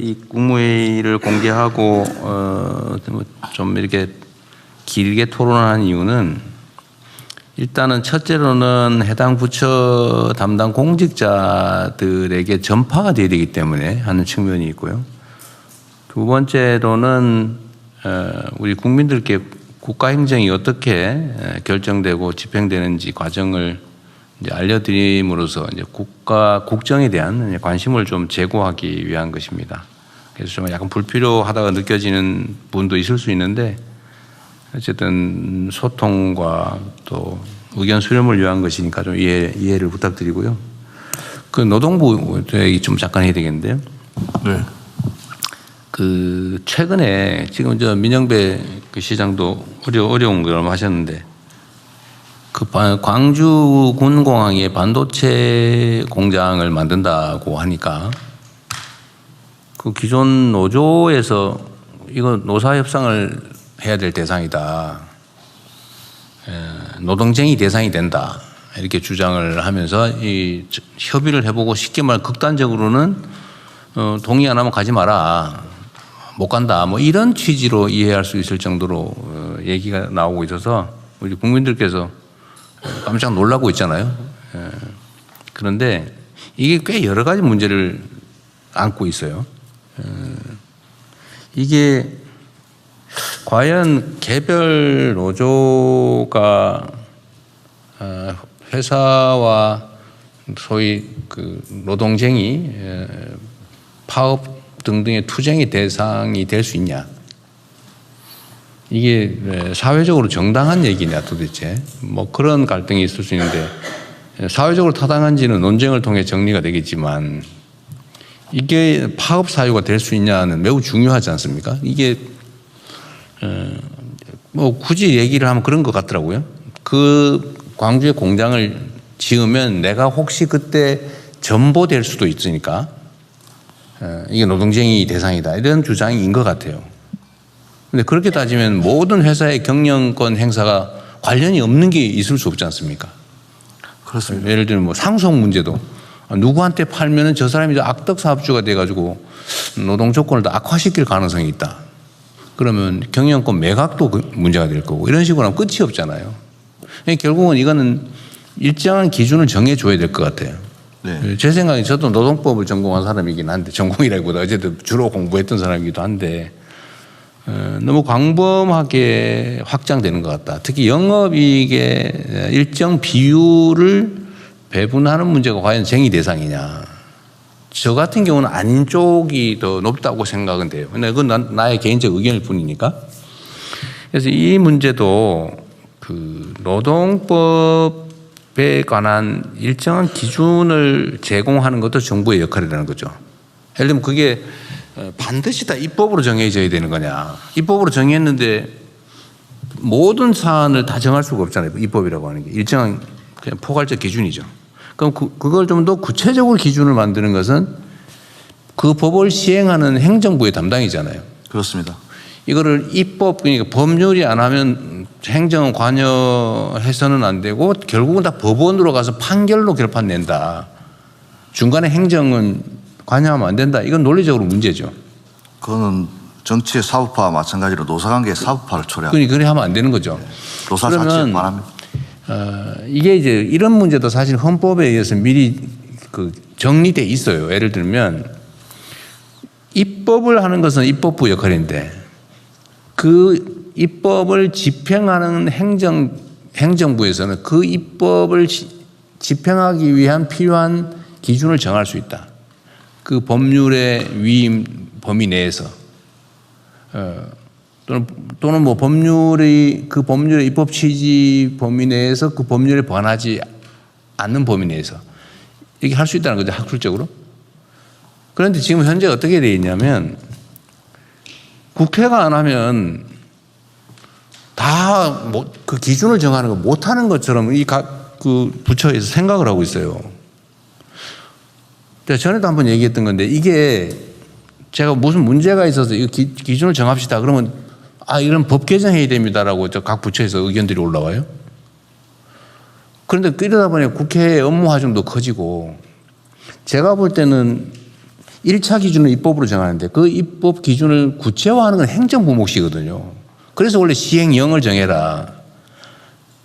이 국무회의를 공개하고 좀 이렇게 길게 토론하는 이유는 일단은 첫째로는 해당 부처 담당 공직자들에게 전파가 돼야 되기 때문에 하는 측면이 있고요. 두 번째로는 우리 국민들께 국가 행정이 어떻게 결정되고 집행되는지 과정을 이제 알려드림으로써 이제 국정에 대한 관심을 좀 제고하기 위한 것입니다. 그래서 좀 약간 불필요하다고 느껴지는 분도 있을 수 있는데 어쨌든 소통과 또 의견 수렴을 위한 것이니까 좀 이해를 부탁드리고요. 그 노동부 얘기 좀 잠깐 해야 되겠는데요. 네. 그 최근에 지금 저 민영배 그 시장도 어려운 걸 하셨는데 그 광주 군공항에 반도체 공장을 만든다고 하니까 그 기존 노조에서 이거 노사 협상을 해야 될 대상이다. 노동쟁이 대상이 된다. 이렇게 주장을 하면서 이 협의를 해보고 쉽게 말 극단적으로는 동의 안 하면 가지 마라. 못 간다. 뭐 이런 취지로 이해할 수 있을 정도로 얘기가 나오고 있어서 우리 국민들께서 깜짝 놀라고 있잖아요. 그런데 이게 꽤 여러 가지 문제를 안고 있어요. 이게 과연 개별 노조가 회사와 소위 그 노동쟁이 파업 등등의 투쟁의 대상이 될 수 있냐? 이게 사회적으로 정당한 얘기냐 도대체? 뭐 그런 갈등이 있을 수 있는데 사회적으로 타당한지는 논쟁을 통해 정리가 되겠지만 이게 파업 사유가 될 수 있냐는 매우 중요하지 않습니까? 이게 뭐 굳이 얘기를 하면 그런 것 같더라고요. 그 광주에 공장을 지으면 내가 혹시 그때 전보될 수도 있으니까 이게 노동쟁이 대상이다 이런 주장인 것 같아요. 근데 그렇게 따지면 모든 회사의 경영권 행사가 관련이 없는 게 있을 수 없지 않습니까? 그렇습니다. 예를 들면 뭐 상속 문제도 누구한테 팔면은 저 사람이 악덕 사업주가 돼가지고 노동 조건을 더 악화시킬 가능성이 있다. 그러면 경영권 매각도 문제가 될 거고 이런 식으로 하면 끝이 없잖아요. 결국은 이거는 일정한 기준을 정해줘야 될 것 같아요. 네. 제 생각에 저도 노동법을 전공한 사람이긴 한데 전공이라기보다 어쨌든 주로 공부했던 사람이기도 한데 너무 광범하게 확장되는 것 같다. 특히 영업이익의 일정 비율을 배분하는 문제가 과연 쟁의 대상이냐. 저 같은 경우는 아닌 쪽이 더 높다고 생각은 돼요. 근데 그건 나의 개인적 의견일 뿐이니까. 그래서 이 문제도 그 노동법에 관한 일정한 기준을 제공하는 것도 정부의 역할이라는 거죠. 예를 들면 그게 반드시 다 입법으로 정해져야 되는 거냐. 입법으로 정했는데 모든 사안을 다 정할 수가 없잖아요. 입법이라고 하는 게. 일정한 그냥 포괄적 기준이죠. 그럼 그걸 좀 더 구체적으로 기준을 만드는 것은 그 법을 시행하는 행정부의 담당이잖아요. 그렇습니다. 이거를 입법, 그러니까 법률이 안 하면 행정은 관여해서는 안 되고 결국은 다 법원으로 가서 판결로 결판 낸다. 중간에 행정은 관여하면 안 된다. 이건 논리적으로 문제죠. 그거는 정치의 사법화와 마찬가지로 노사관계의 사법화를 초래합니다. 그래 하면 안 되는 거죠. 노사 자체에 관합니다. 이게 이제 이런 문제도 사실 헌법에 의해서 미리 그 정리돼 있어요. 예를 들면 입법을 하는 것은 입법부 역할인데 그 입법을 집행하는 행정부에서는 그 입법을 집행하기 위한 필요한 기준을 정할 수 있다. 그 법률의 위임 범위 내에서 또는 뭐 그 법률의 입법 취지 범위 내에서 그 법률에 반하지 않는 범위 내에서 이렇게 할 수 있다는 거죠. 학술적으로. 그런데 지금 현재 어떻게 되어 있냐면 국회가 안 하면 다 그 기준을 정하는 거 못하는 것처럼 이 각 그 부처에서 생각을 하고 있어요. 전에도 한번 얘기했던 건데 이게 제가 무슨 문제가 있어서 이 기준을 정합시다. 그러면 이런 법 개정해야 됩니다라고 각 부처에서 의견들이 올라와요. 그런데 이러다 보니 국회의 업무 하중도 커지고 제가 볼 때는 1차 기준을 입법으로 정하는데 그 입법 기준을 구체화하는 건 행정부 몫이거든요. 그래서 원래 시행령을 정해라.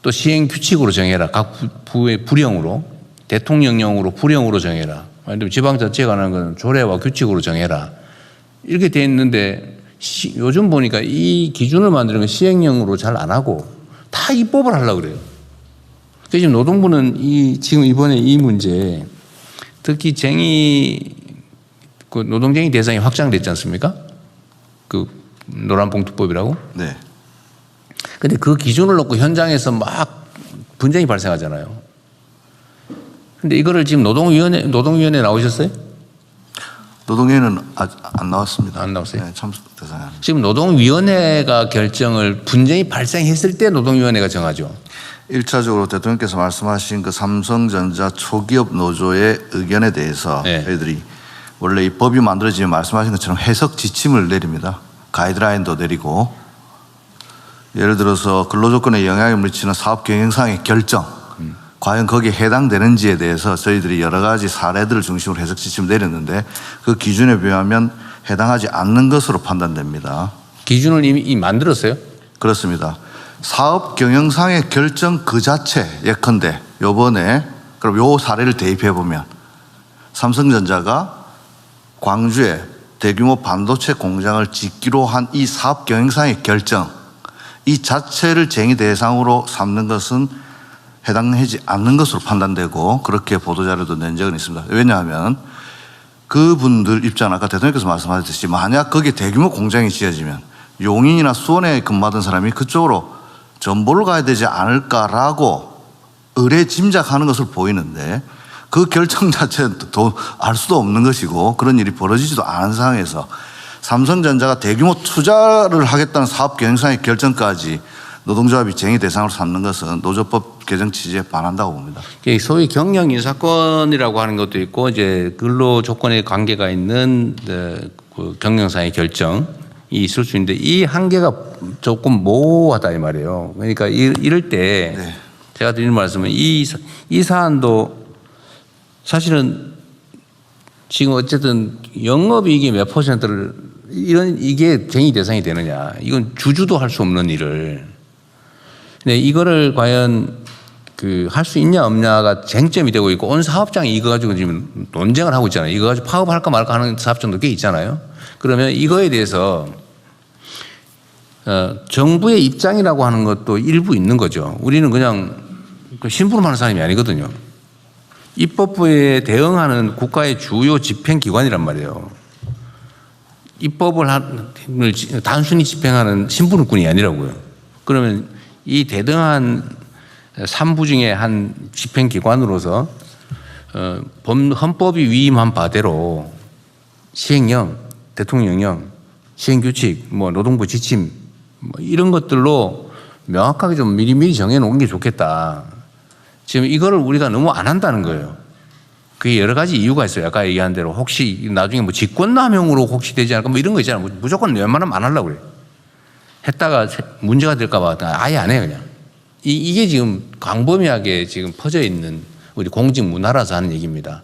또 시행규칙으로 정해라. 각 부의 부령으로. 대통령령으로 부령으로 정해라. 아니면 지방자치에 관한 건 조례와 규칙으로 정해라. 이렇게 돼 있는데 요즘 보니까 이 기준을 만드는 건 시행령으로 잘 안 하고 다 입법을 하려고 그래요. 그래서 지금 노동부는 지금 이번에 이 문제 특히 그 노동쟁의 대상이 확장됐지 않습니까? 그 노란봉투법이라고. 네. 근데 그 기준을 놓고 현장에서 막 분쟁이 발생하잖아요. 근데 이거를 지금 노동위원회 나오셨어요? 노동위원회는 아직 안 나왔습니다. 안 나왔어요? 네, 참석 대상이 아닙니다. 지금 노동위원회가 결정을 분쟁이 발생했을 때 노동위원회가 정하죠. 1차적으로 대통령께서 말씀하신 그 삼성전자 초기업 노조의 의견에 대해서 네. 저희들이 원래 이 법이 만들어지면 말씀하신 것처럼 해석 지침을 내립니다. 가이드라인도 내리고 예를 들어서 근로조건에 영향을 미치는 사업 경영상의 결정 과연 거기에 해당되는지에 대해서 저희들이 여러 가지 사례들을 중심으로 해석 지침을 내렸는데 그 기준에 비하면 해당하지 않는 것으로 판단됩니다. 기준을 이미 만들었어요? 그렇습니다. 사업 경영상의 결정 그 자체 예컨대 요번에 그럼 요 사례를 대입해 보면 삼성전자가 광주에 대규모 반도체 공장을 짓기로 한 이 사업 경영상의 결정 이 자체를 쟁의 대상으로 삼는 것은 해당하지 않는 것으로 판단되고 그렇게 보도자료도 낸 적은 있습니다. 왜냐하면 그분들 입장 아까 대통령께서 말씀하셨듯이 만약 거기에 대규모 공장이 지어지면 용인이나 수원에 근무하던 사람이 그쪽으로 전보를 가야 되지 않을까라고 의뢰 짐작하는 것을 보이는데 그 결정 자체는 알 수도 없는 것이고 그런 일이 벌어지지도 않은 상황에서 삼성전자가 대규모 투자를 하겠다는 사업 경영상의 결정까지 노동조합이 쟁의 대상으로 삼는 것은 노조법 개정 취지에 반한다고 봅니다. 소위 경영 인사권이라고 하는 것도 있고 이제 근로 조건에 관계가 있는 그 경영상의 결정이 있을 수 있는데 이 한계가 조금 모호하다 이 말이에요. 그러니까 이럴 때 네. 제가 드리는 말씀은 이 사안도 사실은 지금 어쨌든 영업이익이 몇 퍼센트를 이게 쟁의 대상이 되느냐 이건 주주도 할 수 없는 일을 근데 이거를 과연 할 수 있냐 없냐가 쟁점이 되고 있고 온 사업장이 이거 가지고 지금 논쟁을 하고 있잖아요. 이거 가지고 파업할까 말까 하는 사업장도 꽤 있잖아요. 그러면 이거에 대해서 정부의 입장이라고 하는 것도 일부 있는 거죠. 우리는 그냥 심부름하는 사람이 아니거든요. 입법부에 대응하는 국가의 주요 집행기관이란 말이에요. 입법을 단순히 집행하는 심부름꾼이 아니라고요. 그러면 이 대등한 3부 중에 한 집행기관으로서 헌법이 위임한 바대로 시행령, 대통령령, 시행규칙, 노동부 지침 이런 것들로 명확하게 좀 미리미리 정해놓은 게 좋겠다. 지금 이거를 우리가 너무 안 한다는 거예요. 그게 여러 가지 이유가 있어요. 아까 얘기한 대로 혹시 나중에 직권남용으로 혹시 되지 않을까 이런 거 있잖아요. 무조건 웬만하면 안 하려고 그래요. 했다가 문제가 될까 봐 아예 안 해요 그냥. 이게 지금 광범위하게 지금 퍼져 있는 우리 공직 문화라서 하는 얘기입니다.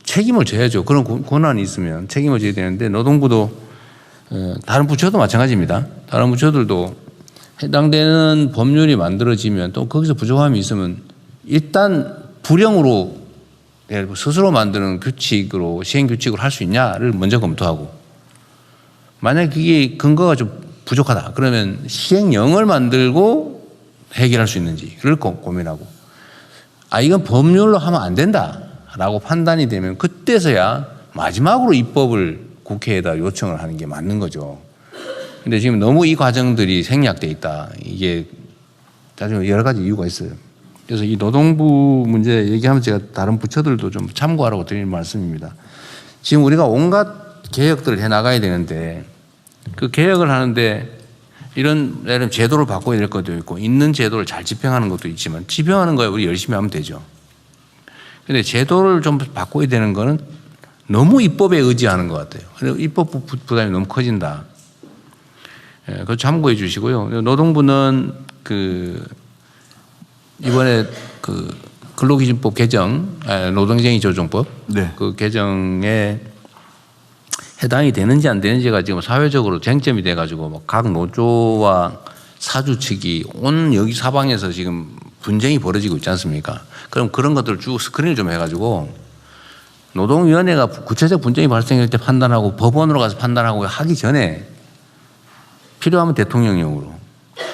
책임을 져야죠. 그런 권한이 있으면 책임을 져야 되는데 노동부도 다른 부처도 마찬가지입니다. 다른 부처들도 해당되는 법률이 만들어지면 또 거기서 부족함이 있으면 일단 불령으로 스스로 만드는 규칙으로 시행규칙으로 할 수 있냐를 먼저 검토하고 만약 그게 근거가 좀 부족하다 그러면 시행령을 만들고 해결할 수 있는지를 고민하고 이건 법률로 하면 안 된다라고 판단이 되면 그때서야 마지막으로 입법을 국회에다 요청을 하는 게 맞는 거죠. 근데 지금 너무 이 과정들이 생략돼 있다. 이게 나중에 여러 가지 이유가 있어요. 그래서 이 노동부 문제 얘기하면 제가 다른 부처들도 좀 참고하라고 드리는 말씀입니다. 지금 우리가 온갖 개혁들을 해 나가야 되는데 그 개혁을 하는데 이런 예를 제도를 바꿔야 될 것도 있고 있는 제도를 잘 집행하는 것도 있지만 집행하는 거에 우리 열심히 하면 되죠. 그런데 제도를 좀 바꿔야 되는 거는 너무 입법에 의지하는 것 같아요. 그래서 입법 부담이 너무 커진다. 그거 참고해 주시고요. 노동부는 이번에 근로기준법 개정, 노동쟁의 조정법 네. 그 개정에 해당이 되는지 안 되는지가 지금 사회적으로 쟁점이 돼가지고 뭐각 노조와 사주 측이 온 여기 사방에서 지금 분쟁이 벌어지고 있지 않습니까? 그럼 그런 것들을 쭉 스크린을 좀 해가지고 노동위원회가 구체적 분쟁이 발생할 때 판단하고 법원으로 가서 판단하고 하기 전에 필요하면 대통령령으로,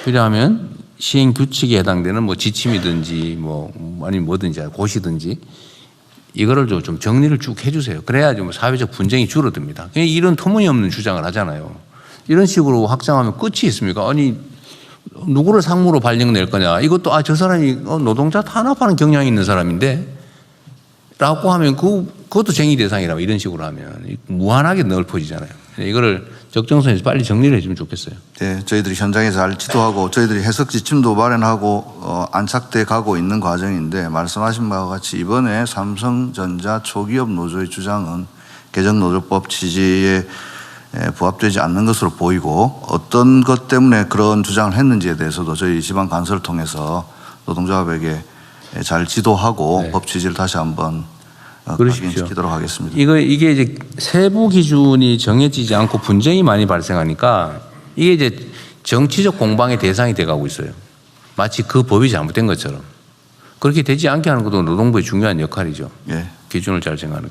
필요하면 시행 규칙에 해당되는 뭐 지침이든지 뭐 아니면 뭐든지 고시든지 이거를 좀 정리를 쭉 해주세요. 그래야 좀 사회적 분쟁이 줄어듭니다. 이런 터무니없는 주장을 하잖아요. 이런 식으로 확장하면 끝이 있습니까? 아니 누구를 상무로 발령낼 거냐? 이것도 저 사람이 노동자 탄압하는 경향이 있는 사람인데 라고 하면 그것도 쟁의 대상이라고 이런 식으로 하면 무한하게 넓어지잖아요. 이거를 적정선에서 빨리 정리를 해주면 좋겠어요. 네, 저희들이 현장에서 잘 지도하고 저희들이 해석 지침도 마련하고 안착돼 가고 있는 과정인데 말씀하신 바와 같이 이번에 삼성전자 초기업 노조의 주장은 개정노조법 취지에 부합되지 않는 것으로 보이고 어떤 것 때문에 그런 주장을 했는지에 대해서도 저희 지방 간서를 통해서 노동조합에게 잘 지도하고 네. 법 취지를 다시 한번 그러십시오. 확인시키도록 하겠습니다. 이게 이제 세부 기준이 정해지지 않고 분쟁이 많이 발생하니까 이게 이제 정치적 공방의 대상이 돼가고 있어요. 마치 그 법이 잘못된 것처럼. 그렇게 되지 않게 하는 것도 노동부의 중요한 역할이죠. 예. 기준을 잘 정하는.